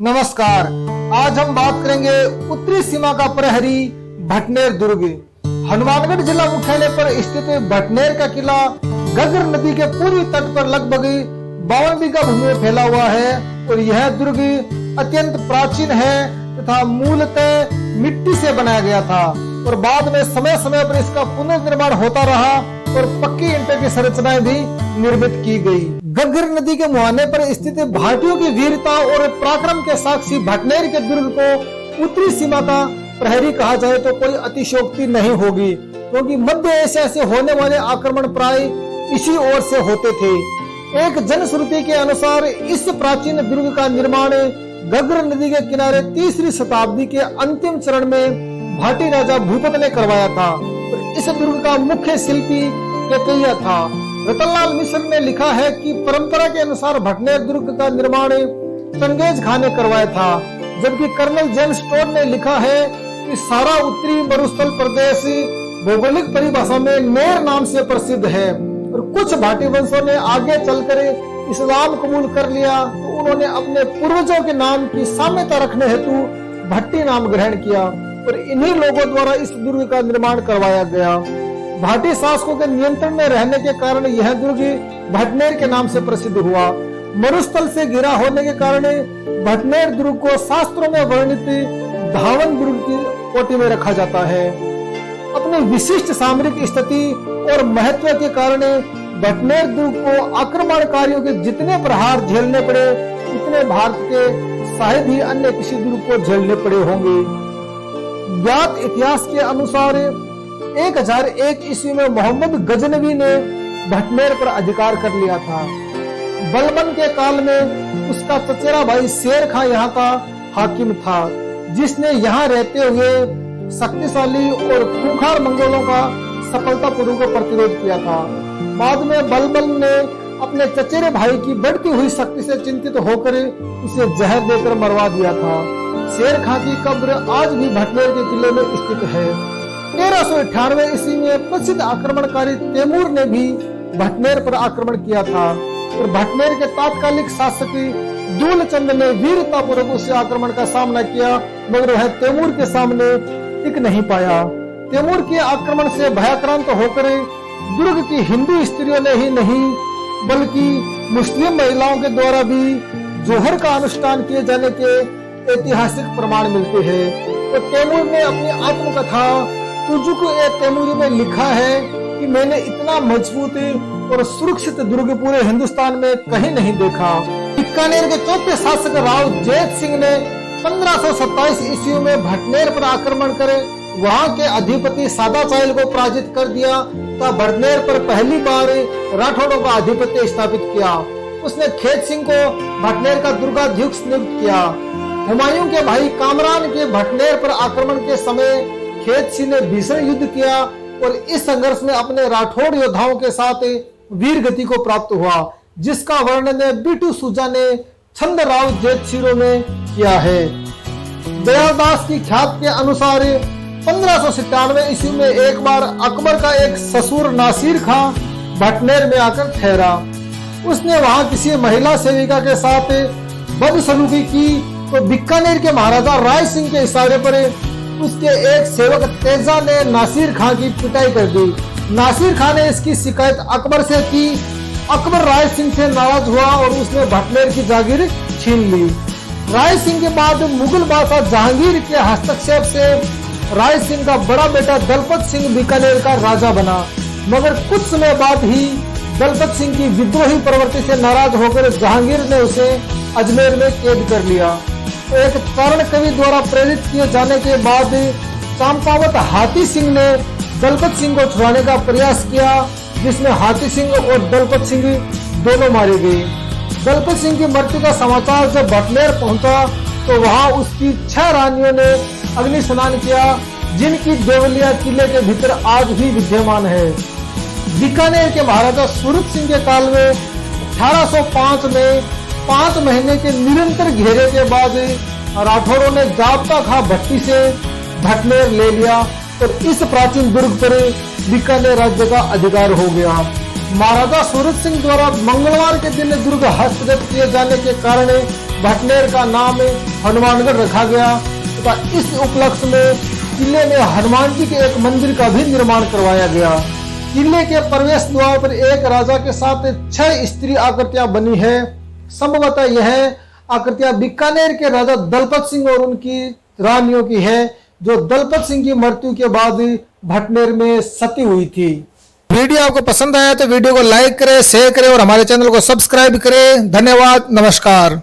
नमस्कार। आज हम बात करेंगे उत्तरी सीमा का प्रहरी भटनेर दुर्ग। हनुमानगढ़ जिला मुख्यालय पर स्थित भटनेर का किला घग्गर नदी के पूर्वी तट पर लगभग 52 बीघा भूमि में फैला हुआ है और यह दुर्ग अत्यंत प्राचीन है तथा मूलतः मिट्टी से बनाया गया था और बाद में समय समय पर इसका पुनर्निर्माण होता रहा और पक्की ईंटों की संरचनाएं भी निर्मित की गई। घग्गर नदी के मुहाने पर स्थित भाटियों की वीरता और पराक्रम के साक्षी भटनेर के दुर्ग को उत्तरी सीमा का प्रहरी कहा जाए तो कोई अतिशयोक्ति नहीं होगी, क्योंकि मध्य एशिया से होने वाले आक्रमण प्राय इसी ओर से होते थे। एक जनश्रुति के अनुसार इस प्राचीन दुर्ग का निर्माण घग्गर नदी के किनारे 3री शताब्दी के अंतिम चरण में भाटी राजा भूपत ने करवाया था और इस दुर्ग का मुख्य शिल्पी केकैया था। रतनलाल मिश्र ने लिखा है कि परंपरा के अनुसार भटनेर दुर्ग का निर्माण चंगेज खान ने करवाया था, जबकि कर्नल जेम्स टोड ने लिखा है कि सारा उत्तरी मरुस्थल प्रदेश भौगोलिक परिभाषा में नेर नाम से प्रसिद्ध है और कुछ भाटी वंशों ने आगे चलकर इस्लाम कबूल कर लिया तो उन्होंने अपने पूर्वजों के नाम की साम्यता रखने हेतु भट्टी नाम ग्रहण किया और इन्हीं लोगों द्वारा इस दुर्ग का निर्माण करवाया गया। भाटी शासकों के नियंत्रण में रहने के कारण यह दुर्ग भटनेर के नाम से प्रसिद्ध हुआ। मरुस्थल से घिरा होने के कारण भटनेर दुर्ग को शास्त्रों में वर्णित धावन दुर्ग की कोटि में रखा जाता है। अपनी विशिष्ट सामरिक स्थिति और महत्व के कारण भटनेर दुर्ग को आक्रमणकारियों के जितने प्रहार झेलने पड़े उतने भारत के शायद ही अन्य किसी दुर्ग को झेलने पड़े होंगे। ज्ञात इतिहास के अनुसार 1001 ईस्वी में मोहम्मद गजनवी ने भटनेर पर अधिकार कर लिया था। बलबन के काल में उसका चचेरा भाई शेर खां यहाँ का हाकिम था, जिसने यहाँ रहते हुए शक्तिशाली और खूंखार मंगोलों का सफलतापूर्वक प्रतिरोध किया था। बाद में बलबन ने अपने चचेरे भाई की बढ़ती हुई शक्ति से चिंतित होकर उसे जहर देकर मरवा दिया था। शेर खां की कब्र आज भी भटनेर के किले में स्थित है। 1398 ईस्वी में प्रसिद्ध आक्रमणकारी तैमूर ने भी भटनेर पर आक्रमण किया था और भटनेर के तात्कालिक शासक दूलचंद ने वीरतापूर्वक उस आक्रमण का सामना किया, मगर वह तैमूर के सामने टिक नहीं पाया। तैमूर के आक्रमण से भयाक्रांत होकर दुर्ग की हिंदू स्त्रियों ने ही नहीं बल्कि मुस्लिम महिलाओं के द्वारा भी जोहर का अनुष्ठान किए जाने के ऐतिहासिक प्रमाण मिलते हैं। तो तैमूर ने अपनी आत्मकथा तुजुक ए तैमूरी में लिखा है कि मैंने इतना मजबूत और सुरक्षित दुर्ग पूरे हिंदुस्तान में कहीं नहीं देखा। बीकानेर के चौथे शासक राव जैत सिंह ने 1527 ईस्वी में भटनेर पर आक्रमण कर वहां के अधिपति सादा चायल को पराजित कर दिया तथा भटनेर पर पहली बार राठौड़ों का आधिपत्य स्थापित किया। उसने खेत सिंह को भटनेर का दुर्गाध्यक्ष नियुक्त किया। हुमायूं के भाई कामरान के भटनेर पर आक्रमण के समय खेत सिंह ने भीषण युद्ध किया और इस संघर्ष में अपने राठौड़ योद्धाओं के साथ वीर गति को प्राप्त हुआ, जिसका वर्णन बीटू सूजा ने छंद राव जेतसिरो में किया है। दयालदास की ख्यात के अनुसार 1597 ईस्वी में एक बार अकबर का एक ससुर नासिर खां भटनेर में आकर ठहरा। उसने वहां किसी महिला सेविका के साथ बदसलूकी की तो बीकानेर के महाराजा राय सिंह के इशारे पर उसके एक सेवक तेजा ने नासिर खां की पिटाई कर दी। नासिर खां ने इसकी शिकायत अकबर से की। अकबर राय सिंह से नाराज हुआ और उसने भटनेर की जागीर छीन ली। राय सिंह के बाद मुगल बादशाह जहांगीर के हस्तक्षेप से राय सिंह का बड़ा बेटा दलपत सिंह बीकानेर का राजा बना, मगर कुछ समय बाद ही दलपत सिंह की विद्रोही प्रवृत्ति से नाराज होकर जहांगीर ने उसे अजमेर में कैद कर लिया। एक चारण कवि द्वारा प्रेरित किए जाने के बाद चंपावत हाथी सिंह ने दलपत सिंह को छुड़ाने का प्रयास किया, जिसमें हाथी सिंह और दलपत सिंह दोनों मारे गए। दलपत सिंह की मृत्यु का समाचार जब भटनेर पहुंचा तो वहां उसकी 6 रानियों ने अग्नि स्नान किया, जिनकी देवलिया किले के भीतर आज भी विद्यमान है। बीकानेर के महाराजा सूरत सिंह के काल में 1805 में 5 महीने के निरंतर घेरे के बाद राठौड़ों ने जाब्ता खां भट्टी से भटनेर ले लिया और इस प्राचीन दुर्ग पर बीकानेर राज्य का अधिकार हो गया। महाराजा सूरत सिंह द्वारा मंगलवार के दिन दुर्ग हस्तगत किए जाने के कारण भटनेर का नाम हनुमानगढ़ रखा गया तथा इस उपलक्ष्य में किले में हनुमान जी के एक मंदिर का भी निर्माण करवाया गया। किले के प्रवेश द्वार पर एक राजा के साथ 6 स्त्री आकृतियां बनी है। संभवतः यह आकृतियां बीकानेर के राजा दलपत सिंह और उनकी रानियों की है, जो दलपत सिंह की मृत्यु के बाद भटनेर में सती हुई थी। वीडियो आपको पसंद आया तो वीडियो को लाइक करें, शेयर करें और हमारे चैनल को सब्सक्राइब करें। धन्यवाद, नमस्कार।